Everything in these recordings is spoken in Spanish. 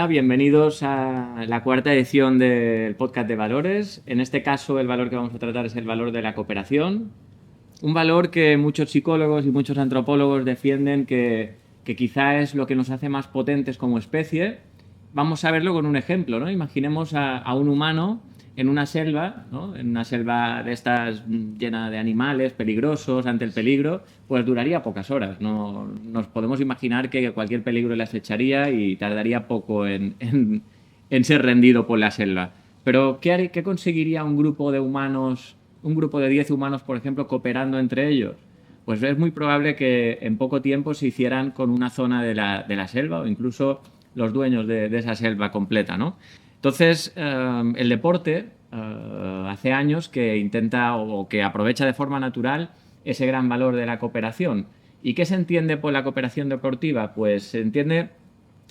bienvenidos a la cuarta edición del podcast de valores. En este caso, el valor que vamos a tratar es el valor de la cooperación, un valor que muchos psicólogos y muchos antropólogos defienden que quizá es lo que nos hace más potentes como especie. Vamos a verlo con un ejemplo, ¿no? Imaginemos a un humano en una selva, ¿no? En una selva de estas llena de animales peligrosos ante el peligro, pues duraría pocas horas. No, nos podemos imaginar que cualquier peligro le acecharía y tardaría poco en ser rendido por la selva. Pero ¿qué conseguiría un grupo de humanos, un grupo de 10 humanos, por ejemplo, cooperando entre ellos? Pues es muy probable que en poco tiempo se hicieran con una zona de la selva o incluso los dueños de esa selva completa, ¿no? Entonces, el deporte hace años que intenta o que aprovecha de forma natural ese gran valor de la cooperación. ¿Y qué se entiende por la cooperación deportiva? Pues se entiende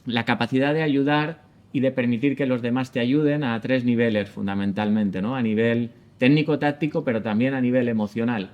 la capacidad de ayudar y de permitir que los demás te ayuden a tres niveles fundamentalmente, ¿no? A nivel técnico-táctico, pero también a nivel emocional.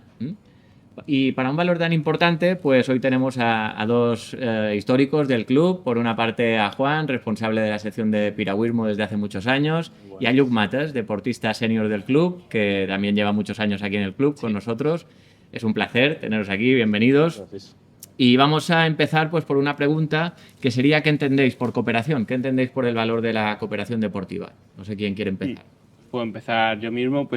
Y para un valor tan importante, pues hoy tenemos a dos históricos del club. Por una parte a Juan, responsable de la sección de piragüismo desde hace muchos años, y a Lluc Matas, deportista senior del club, que también lleva muchos años aquí en el club con nosotros. Es un placer teneros aquí, bienvenidos. Gracias. Y vamos a empezar pues por una pregunta que sería ¿qué entendéis por cooperación? ¿Qué entendéis por el valor de la cooperación deportiva? No sé quién quiere empezar. Puedo empezar yo mismo.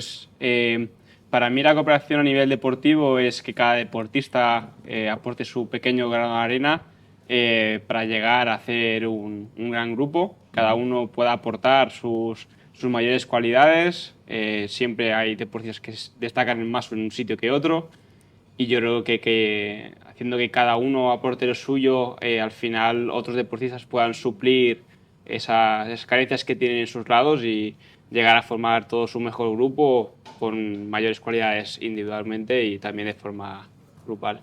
Para mí la cooperación a nivel deportivo es que cada deportista aporte su pequeño grano de arena para llegar a hacer un gran grupo. Cada uno pueda aportar sus mayores cualidades. Siempre hay deportistas que destacan más en un sitio que otro. Y yo creo que haciendo que cada uno aporte lo suyo, al final otros deportistas puedan suplir esas carencias que tienen en sus lados y llegar a formar todo su mejor grupo con mayores cualidades individualmente y también de forma grupal.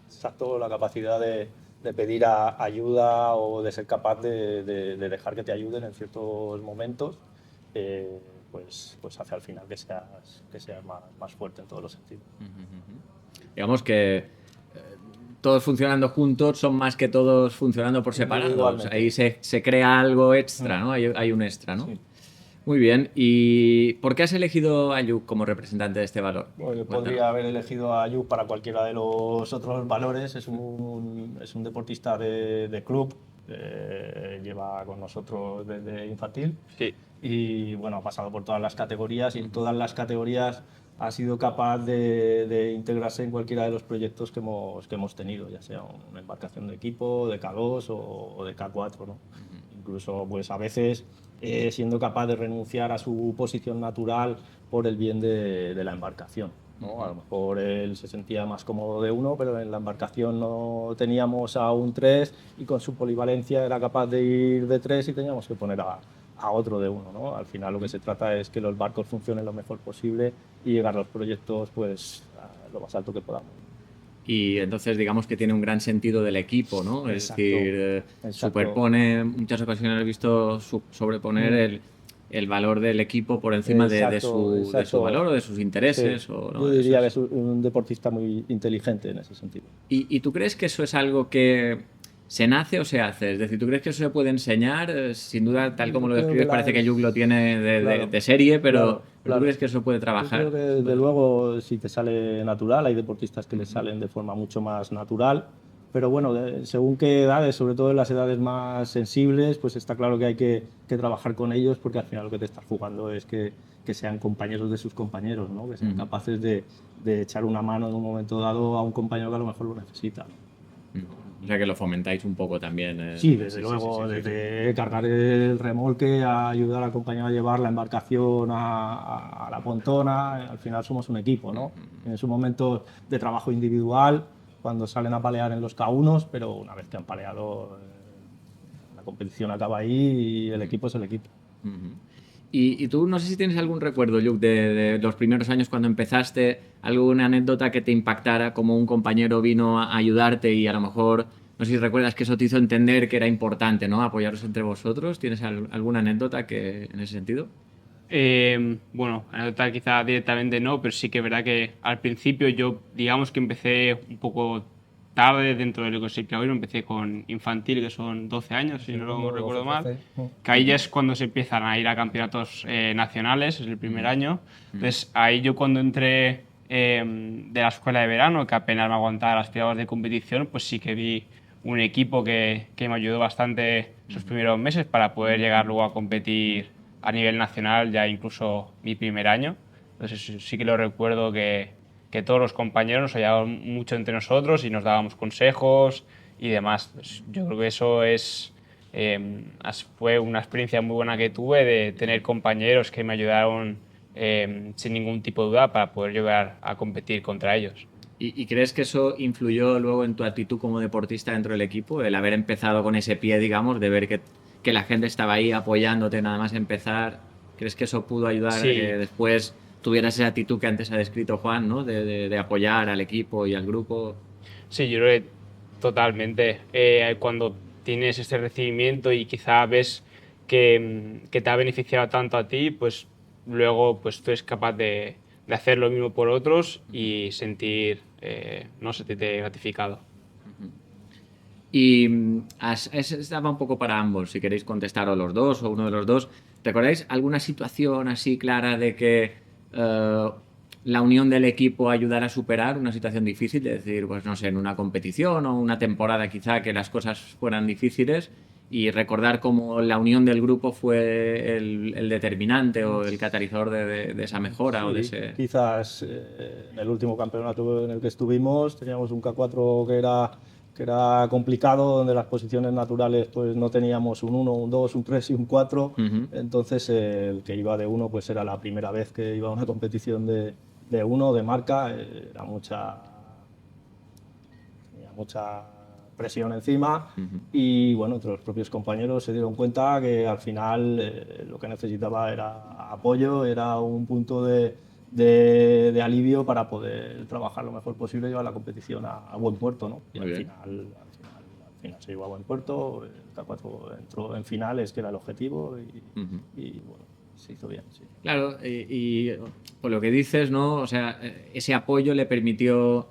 Exacto, la capacidad de pedir ayuda o de ser capaz de dejar que te ayuden en ciertos momentos, pues hace al final que seas más fuerte en todos los sentidos. Digamos que todos funcionando juntos son más que todos funcionando por separado. Ahí se crea algo extra, ¿no? Hay un extra, ¿no? Sí. Muy bien. ¿Y por qué has elegido a Lluc como representante de este valor? Bueno, yo podría haber elegido a Lluc para cualquiera de los otros valores. Es un deportista de club, lleva con nosotros desde infantil. Sí. Y bueno, ha pasado por todas las categorías y en todas las categorías ha sido capaz de integrarse en cualquiera de los proyectos que hemos tenido, ya sea una embarcación de equipo, de K2 o de K4, ¿no? Incluso pues a veces siendo capaz de renunciar a su posición natural por el bien de la embarcación, ¿no? A lo mejor él se sentía más cómodo de uno, pero en la embarcación no teníamos a un 3 y con su polivalencia era capaz de ir de 3 y teníamos que poner a otro de uno, ¿no? Al final lo que se trata es que los barcos funcionen lo mejor posible y llegar a los proyectos pues a lo más alto que podamos. Y entonces digamos que tiene un gran sentido del equipo, ¿no? Exacto, Es decir, superpone, en muchas ocasiones he visto sobreponer el valor del equipo por encima de su valor o de sus intereses. Sí. O, ¿no? Yo diría que es un deportista muy inteligente en ese sentido. ¿Y tú crees que eso es algo que se nace o se hace? Es decir, ¿tú crees que eso se puede enseñar? Sin duda, tal como lo describes, parece que Lluc lo tiene de serie, pero ¿tú crees que eso puede trabajar? Yo creo que desde luego si te sale natural, hay deportistas que les salen de forma mucho más natural, pero bueno, según qué edades, sobre todo en las edades más sensibles, pues está claro que hay que trabajar con ellos porque al final lo que te estás jugando es que sean compañeros de sus compañeros, ¿no? Que sean capaces de echar una mano en un momento dado a un compañero que a lo mejor lo necesita. O sea que lo fomentáis un poco también. Sí, desde luego, desde cargar el remolque a ayudar al compañero a llevar la embarcación a la pontona, al final somos un equipo, ¿no? En su momento de trabajo individual, cuando salen a palear en los K1, pero una vez que han paleado, la competición acaba ahí y el equipo es el equipo. Y tú no sé si tienes algún recuerdo, Lluc, de los primeros años cuando empezaste, alguna anécdota que te impactara, como un compañero vino a ayudarte y a lo mejor, no sé si recuerdas que eso te hizo entender que era importante, ¿no? Apoyaros entre vosotros. ¿Tienes alguna anécdota en ese sentido? Bueno, anécdota quizá directamente no, pero sí que es verdad que al principio yo digamos que empecé un poco tarde dentro de lo que es el claustro. Empecé con infantil, que son 12 años, si no recuerdo mal. Que ahí ya es cuando se empiezan a ir a campeonatos nacionales, es el primer año. Entonces ahí yo cuando entré de la escuela de verano, que apenas me aguantaba las pruebas de competición, pues sí que vi un equipo que me ayudó bastante esos primeros meses para poder llegar luego a competir a nivel nacional, ya incluso mi primer año. Entonces sí que lo recuerdo que todos los compañeros nos ayudaban mucho entre nosotros y nos dábamos consejos y demás. Pues yo creo que eso fue una experiencia muy buena que tuve de tener compañeros que me ayudaron sin ningún tipo de duda para poder llegar a competir contra ellos. ¿Y crees que eso influyó luego en tu actitud como deportista dentro del equipo? El haber empezado con ese pie, digamos, de ver que la gente estaba ahí apoyándote nada más empezar. ¿Crees que eso pudo ayudar a que después tuvieras esa actitud que antes ha descrito Juan, ¿no? De apoyar al equipo y al grupo? Sí, yo creo que totalmente. Cuando tienes ese recibimiento y quizá ves que te ha beneficiado tanto a ti, pues luego pues tú eres capaz de hacer lo mismo por otros y no sentirte gratificado. Y estaba un poco para ambos, si queréis contestar o los dos o uno de los dos. ¿Recordáis alguna situación así clara de que la unión del equipo ayudara a superar una situación difícil? Es decir, pues no sé, en una competición o una temporada quizá que las cosas fueran difíciles y recordar cómo la unión del grupo fue el determinante o el catalizador de esa mejora. Sí, o de ese... Quizás en el último campeonato en el que estuvimos teníamos un K4 que era complicado, donde las posiciones naturales pues no teníamos un 1, un 2, un 3 y un 4. Entonces el que iba de 1 pues era la primera vez que iba a una competición de 1, de marca, era mucha presión encima y bueno, entre los propios compañeros se dieron cuenta que al final lo que necesitaba era apoyo, era un punto de alivio para poder trabajar lo mejor posible y llevar la competición a buen puerto, ¿no? Y al final se llegó a buen puerto, el K4 entró en finales, que era el objetivo, y bueno, se hizo bien, sí. Claro, y por lo que dices, ¿no? O sea, ese apoyo le permitió,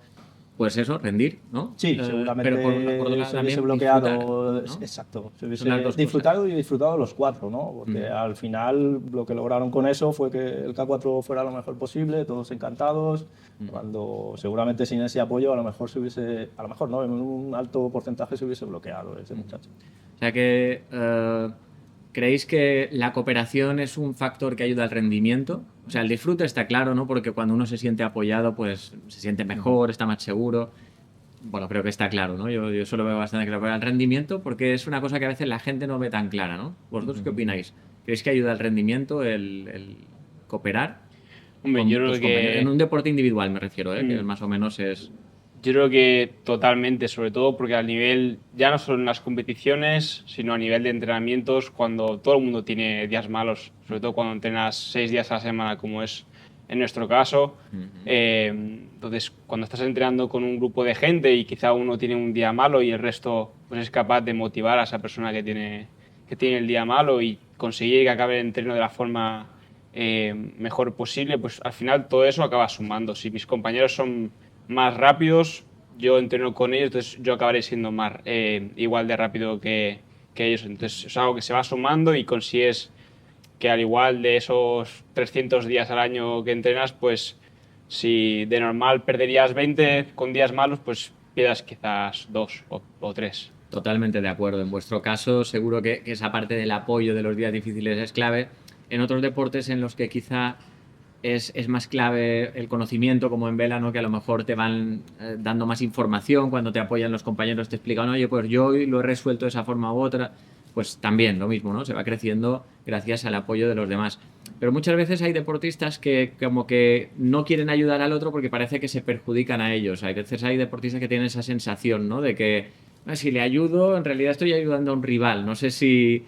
pues eso, rendir, ¿no? Sí, seguramente pero por otro lado se también hubiese bloqueado, disfrutar, ¿no? exacto, se Son las hubiese dos disfrutado cosas. y disfrutado los cuatro, ¿no? Porque al final lo que lograron con eso fue que el K4 fuera lo mejor posible, todos encantados, cuando seguramente sin ese apoyo a lo mejor no, en un alto porcentaje se hubiese bloqueado ese muchacho. O sea que, ¿creéis que la cooperación es un factor que ayuda al rendimiento? O sea, el disfrute está claro, ¿no? Porque cuando uno se siente apoyado, pues se siente mejor, está más seguro. Bueno, creo que está claro, ¿no? Yo solo veo bastante claro. Pero el rendimiento, porque es una cosa que a veces la gente no ve tan clara, ¿no? ¿Vosotros qué opináis? ¿Creéis que ayuda al rendimiento el cooperar Hombre, con yo creo tus compañeros? En que un deporte individual me refiero, que más o menos es... Yo creo que totalmente, sobre todo porque a nivel, ya no solo en las competiciones, sino a nivel de entrenamientos, cuando todo el mundo tiene días malos, sobre todo cuando entrenas 6 días a la semana, como es en nuestro caso. Entonces, cuando estás entrenando con un grupo de gente y quizá uno tiene un día malo y el resto pues es capaz de motivar a esa persona que tiene el día malo y conseguir que acabe el entreno de la forma mejor posible, pues al final todo eso acaba sumando. Si mis compañeros son más rápidos, yo entreno con ellos, entonces yo acabaré siendo igual de rápido que ellos. Entonces es algo que se va sumando y consigues que al igual de esos 300 días al año que entrenas, pues si de normal perderías 20 con días malos, pues pierdas quizás 2 o 3. Totalmente de acuerdo. En vuestro caso, seguro que esa parte del apoyo de los días difíciles es clave. En otros deportes en los que quizá es más clave el conocimiento, como en vela, ¿no? Que a lo mejor te van dando más información cuando te apoyan los compañeros, te explican, oye, pues yo hoy lo he resuelto de esa forma u otra. Pues también lo mismo, ¿no? Se va creciendo gracias al apoyo de los demás. Pero muchas veces hay deportistas que como que no quieren ayudar al otro porque parece que se perjudican a ellos. Hay veces hay deportistas que tienen esa sensación, ¿no? De que si le ayudo, en realidad estoy ayudando a un rival. No sé si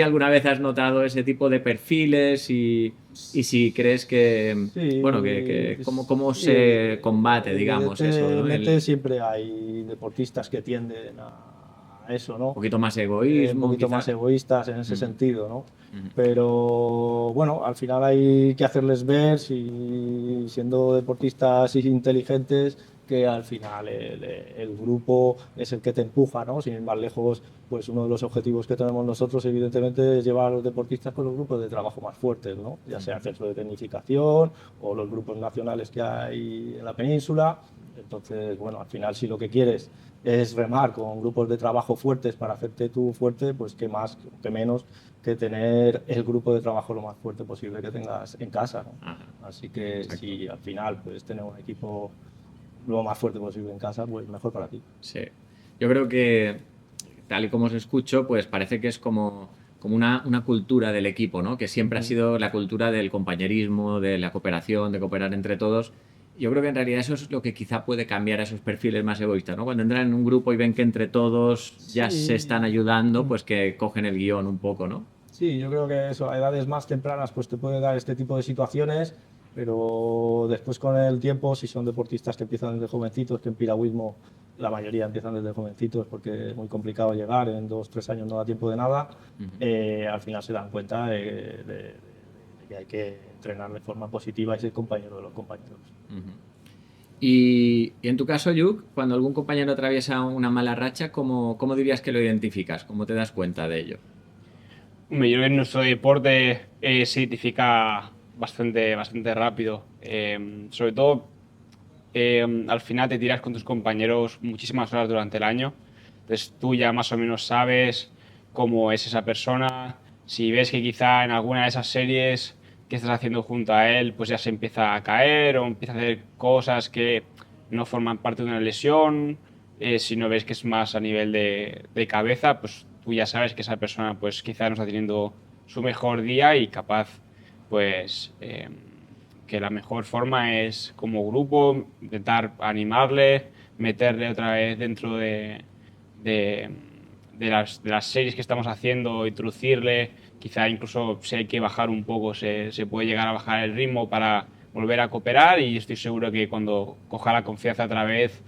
alguna vez has notado ese tipo de perfiles y si crees que, Sí, bueno, cómo se combate, digamos, eso, ¿no? evidentemente siempre hay deportistas que tienden a eso, ¿no? Un poquito más Un egoísmo, poquito quizá. más egoístas en ese sentido, ¿no? Pero bueno, al final hay que hacerles ver, siendo deportistas inteligentes, que al final el grupo es el que te empuja, ¿no? Sin ir más lejos, pues uno de los objetivos que tenemos nosotros, evidentemente, es llevar a los deportistas con los grupos de trabajo más fuertes, ¿no? Ya sea centro de tecnificación o los grupos nacionales que hay en la península. Entonces, bueno, al final, si lo que quieres es remar con grupos de trabajo fuertes para hacerte tú fuerte, pues qué más, qué menos que tener el grupo de trabajo lo más fuerte posible que tengas en casa, ¿no? Ajá. Así que Exacto. si al final puedes tener un equipo lo más fuerte posible en casa, pues mejor para ti. Sí. Yo creo que, tal y como os escucho, pues parece que es como una cultura del equipo, ¿no? Que siempre ha sido la cultura del compañerismo, de la cooperación, de cooperar entre todos. Yo creo que en realidad eso es lo que quizá puede cambiar a esos perfiles más egoístas, ¿no? Cuando entran en un grupo y ven que entre todos ya se están ayudando, pues que cogen el guión un poco, ¿no? Sí, yo creo que eso, a edades más tempranas pues te puede dar este tipo de situaciones, pero después con el tiempo, si son deportistas que empiezan desde jovencitos, que en piragüismo la mayoría empiezan desde jovencitos porque es muy complicado llegar, en 2 o 3 años no da tiempo de nada, al final se dan cuenta de que hay que entrenar de forma positiva y ser compañero de los compañeros. Y en tu caso, Yuk, cuando algún compañero atraviesa una mala racha, ¿cómo dirías que lo identificas? ¿Cómo te das cuenta de ello? Hombre, yo creo que en nuestro deporte se identifica bastante rápido. Sobre todo, al final te tiras con tus compañeros muchísimas horas durante el año. Entonces tú ya más o menos sabes cómo es esa persona. Si ves que quizá en alguna de esas series que estás haciendo junto a él, pues ya se empieza a caer o empieza a hacer cosas que no forman parte de una lesión, si no ves que es más a nivel de cabeza, pues tú ya sabes que esa persona pues quizá no está teniendo su mejor día y capaz pues que la mejor forma es como grupo intentar animarle, meterle otra vez dentro de, de las series que estamos haciendo, introducirle, quizá incluso si hay que bajar un poco se puede llegar a bajar el ritmo para volver a cooperar y estoy seguro que cuando coja la confianza otra vez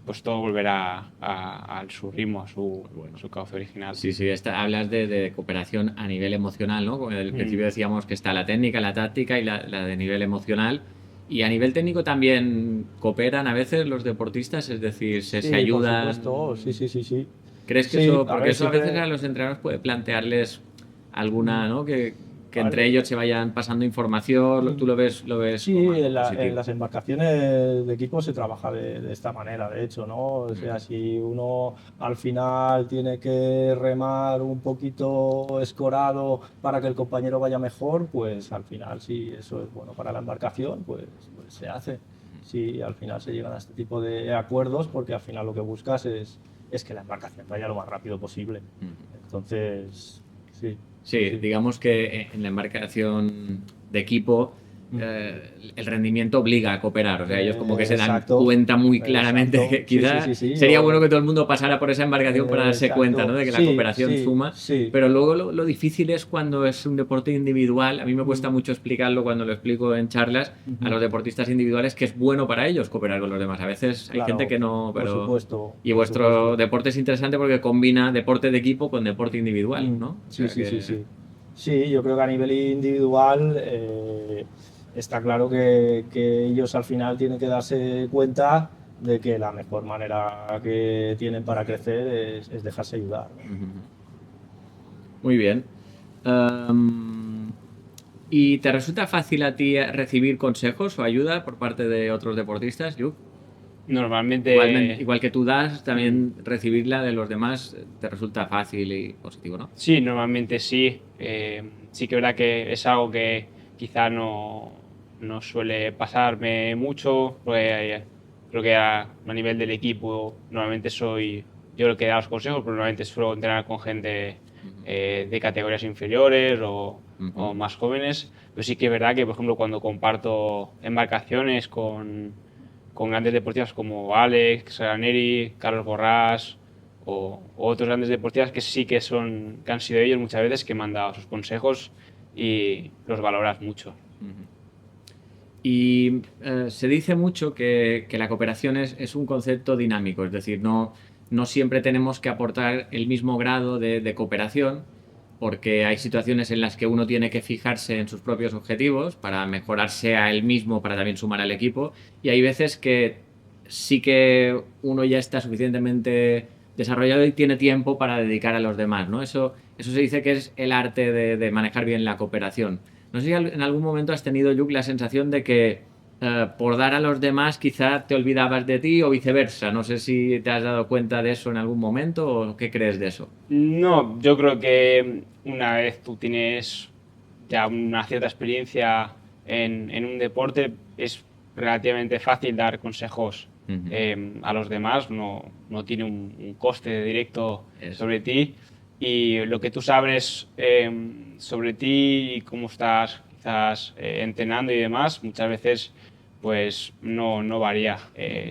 pues todo volverá a su ritmo, a su cauce original. Sí, sí, hablas de cooperación a nivel emocional, ¿no? Como en el principio decíamos que está la técnica, la táctica y la de nivel emocional. Y a nivel técnico también cooperan a veces los deportistas, es decir, se Sí, por ayudan. supuesto, sí. ¿Crees que Sí, eso, a porque ver, eso a veces siempre. a los entrenadores puede plantearles alguna, ¿no? Que A entre ver, ellos se vayan pasando información, tú lo ves sí, como algo en positivo. las embarcaciones de equipo se trabaja de esta manera, de hecho, ¿no? O sea, si uno al final tiene que remar un poquito escorado para que el compañero vaya mejor, pues al final si eso es bueno para la embarcación, pues se hace. Sí, al final se llegan a este tipo de acuerdos porque al final lo que buscas es que la embarcación vaya lo más rápido posible. Entonces, sí. Sí, Sí. digamos que en la embarcación de equipo el rendimiento obliga a cooperar. O sea, ellos como que se dan Exacto, cuenta muy claramente exacto. que Sí, quizá sí. sería bueno que todo el mundo pasara por esa embarcación para darse cuenta, ¿no? Exacto. De que la Sí, cooperación sí, suma. sí. Pero luego lo difícil es cuando es un deporte individual. A mí me cuesta mucho explicarlo cuando lo explico en charlas a los deportistas individuales que es bueno para ellos cooperar con los demás. A veces hay gente Claro, que no, por pero... supuesto, Y por vuestro supuesto. deporte es interesante porque combina deporte de equipo con deporte individual, ¿no? O Sí, sea sí, sí, que... sí. Sí, yo creo que a nivel individual está claro que ellos al final tienen que darse cuenta de que la mejor manera que tienen para crecer es dejarse ayudar, ¿no? Muy bien. ¿Y te resulta fácil a ti recibir consejos o ayuda por parte de otros deportistas, Yuk? Normalmente, Igual que tú das, también recibirla de los demás te resulta fácil y positivo, ¿no? sí, normalmente sí. Sí que es verdad que es algo que quizá no suele pasarme mucho, porque creo que a nivel del equipo normalmente soy yo el que da los consejos, pero normalmente suelo entrenar con gente de categorías inferiores o más jóvenes. Pero sí que es verdad que, por ejemplo, cuando comparto embarcaciones con grandes deportistas como Alex, Raneri, Carlos Borrás o otros grandes deportistas que sí que han sido ellos muchas veces que me han dado sus consejos y los valoras mucho. Y se dice mucho que la cooperación es un concepto dinámico, es decir, no siempre tenemos que aportar el mismo grado de cooperación, porque hay situaciones en las que uno tiene que fijarse en sus propios objetivos para mejorarse a él mismo, para también sumar al equipo, y hay veces que sí que uno ya está suficientemente desarrollado y tiene tiempo para dedicar a los demás, ¿no? Eso se dice que es el arte de manejar bien la cooperación. No sé si en algún momento has tenido, Luke, la sensación de que por dar a los demás quizá te olvidabas de ti o viceversa. No sé si te has dado cuenta de eso en algún momento o qué crees de eso. No, yo creo que una vez tú tienes ya una cierta experiencia en un deporte, es relativamente fácil dar consejos a los demás, no tiene un coste directo sobre ti, y lo que tú sabes sobre ti y cómo estás quizás entrenando y demás, muchas veces pues no varía.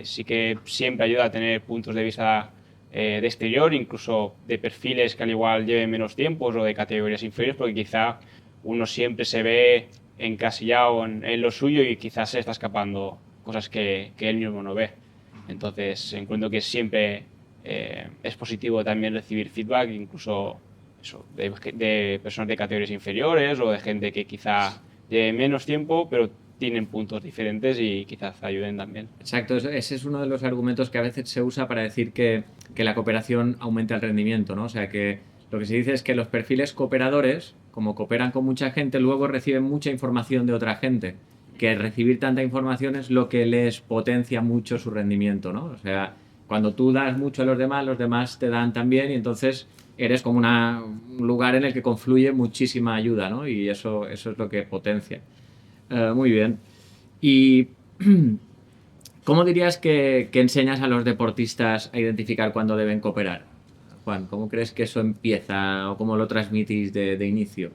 Sí que siempre ayuda a tener puntos de vista de exterior, incluso de perfiles que al igual lleven menos tiempos o de categorías inferiores, porque quizá uno siempre se ve encasillado en lo suyo y quizás se está escapando cosas que él mismo no ve. Entonces encuentro que siempre es positivo también recibir feedback, incluso eso, de personas de categorías inferiores o de gente que quizá lleve menos tiempo, pero tienen puntos diferentes y quizás ayuden también. Exacto, ese es uno de los argumentos que a veces se usa para decir que la cooperación aumenta el rendimiento, ¿no? O sea, que lo que se dice es que los perfiles cooperadores, como cooperan con mucha gente, luego reciben mucha información de otra gente, que recibir tanta información es lo que les potencia mucho su rendimiento, ¿no? O sea, cuando tú das mucho a los demás te dan también y entonces eres como un lugar en el que confluye muchísima ayuda, ¿no? Y eso es lo que potencia. Muy bien. ¿Y cómo dirías que enseñas a los deportistas a identificar cuándo deben cooperar? Juan, ¿cómo crees que eso empieza o cómo lo transmitís de inicio?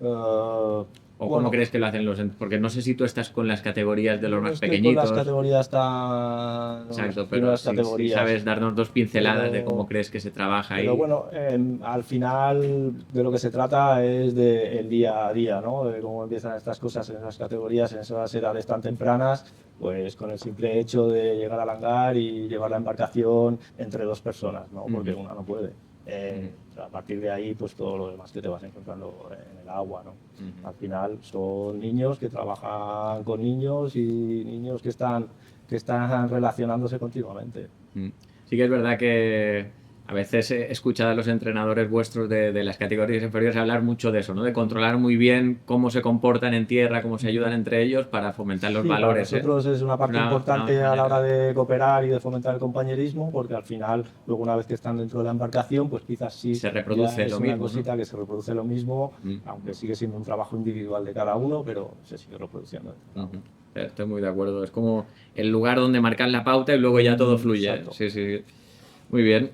¿O Bueno, cómo crees que lo hacen porque no sé si tú estás con las categorías de los no más estoy con pequeñitos. las categorías tan... Exacto, las pero primeras si categorías. sabes darnos dos pinceladas de cómo Pero- crees que se trabaja ahí. Pero bueno, al final de lo que se trata es del día a día, ¿no? De cómo empiezan estas cosas en esas categorías, en esas edades tan tempranas, pues con el simple hecho de llegar al hangar y llevar la embarcación entre dos personas, ¿no? Porque una no puede. A partir de ahí, pues todo lo demás que te vas encontrando en el agua, ¿no? Al final son niños que trabajan con niños y niños que están relacionándose continuamente. Sí que es verdad que a veces he escuchado a los entrenadores vuestros de las categorías inferiores hablar mucho de eso, ¿no? De controlar muy bien cómo se comportan en tierra, cómo se ayudan entre ellos para fomentar los Sí, valores. para nosotros es una parte importante a la hora de cooperar y de fomentar el compañerismo, porque al final, luego una vez que están dentro de la embarcación, pues quizás sí Se reproduce ya es lo una mismo, cosita ¿no? que se reproduce lo mismo, aunque sigue siendo un trabajo individual de cada uno, pero se sigue reproduciendo. Estoy muy de acuerdo. Es como el lugar donde marcan la pauta y luego ya todo fluye. Exacto. Sí, sí. Muy bien.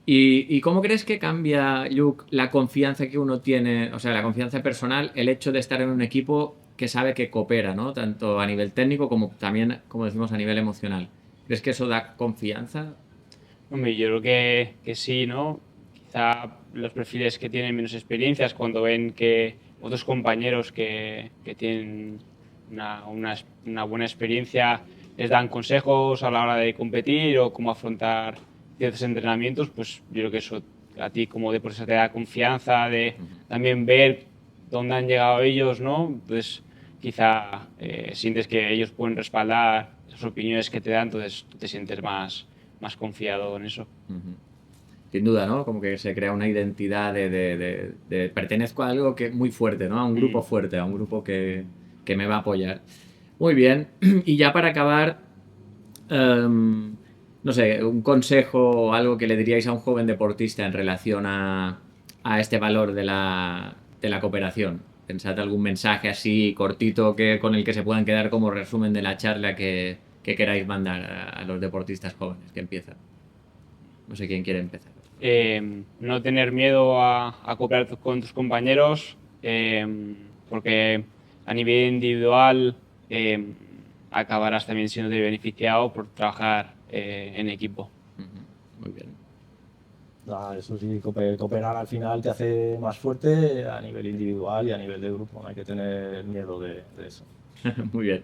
¿Y cómo crees que cambia, Luke, la confianza que uno tiene, o sea, la confianza personal, el hecho de estar en un equipo que sabe que coopera, ¿no? Tanto a nivel técnico como también, como decimos, a nivel emocional. ¿Crees que eso da confianza? Hombre, yo creo que sí, ¿no? Quizá los perfiles que tienen menos experiencias, cuando ven que otros compañeros que tienen una buena experiencia les dan consejos a la hora de competir o cómo afrontar ciertos entrenamientos, pues yo creo que eso a ti como deportista te da confianza de también ver dónde han llegado ellos, ¿no? Pues quizá sientes que ellos pueden respaldar esas opiniones que te dan, entonces tú te sientes más confiado en eso. Sin duda, ¿no? Como que se crea una identidad de pertenezco a algo que es muy fuerte, ¿no? A un grupo fuerte, a un grupo que me va a apoyar. Muy bien. Y ya para acabar, no sé, un consejo o algo que le diríais a un joven deportista en relación a este valor de la cooperación. Pensad algún mensaje así cortito con el que se puedan quedar como resumen de la charla que queráis mandar a los deportistas jóvenes que empiezan. No sé quién quiere empezar. No tener miedo a cooperar con tus compañeros, porque a nivel individual acabarás también siendo beneficiado por trabajar en equipo. Muy bien. Eso sí, cooperar al final te hace más fuerte a nivel individual y a nivel de grupo. No hay que tener miedo de eso. Muy bien.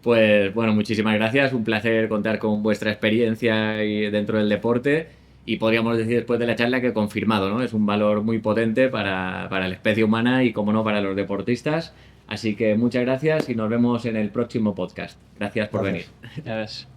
Pues bueno, muchísimas gracias. Un placer contar con vuestra experiencia dentro del deporte. Y podríamos decir después de la charla que confirmado, ¿no? Es un valor muy potente para la especie humana y, como no, para los deportistas. Así que muchas gracias y nos vemos en el próximo podcast. Gracias por Gracias. venir. Ya ves.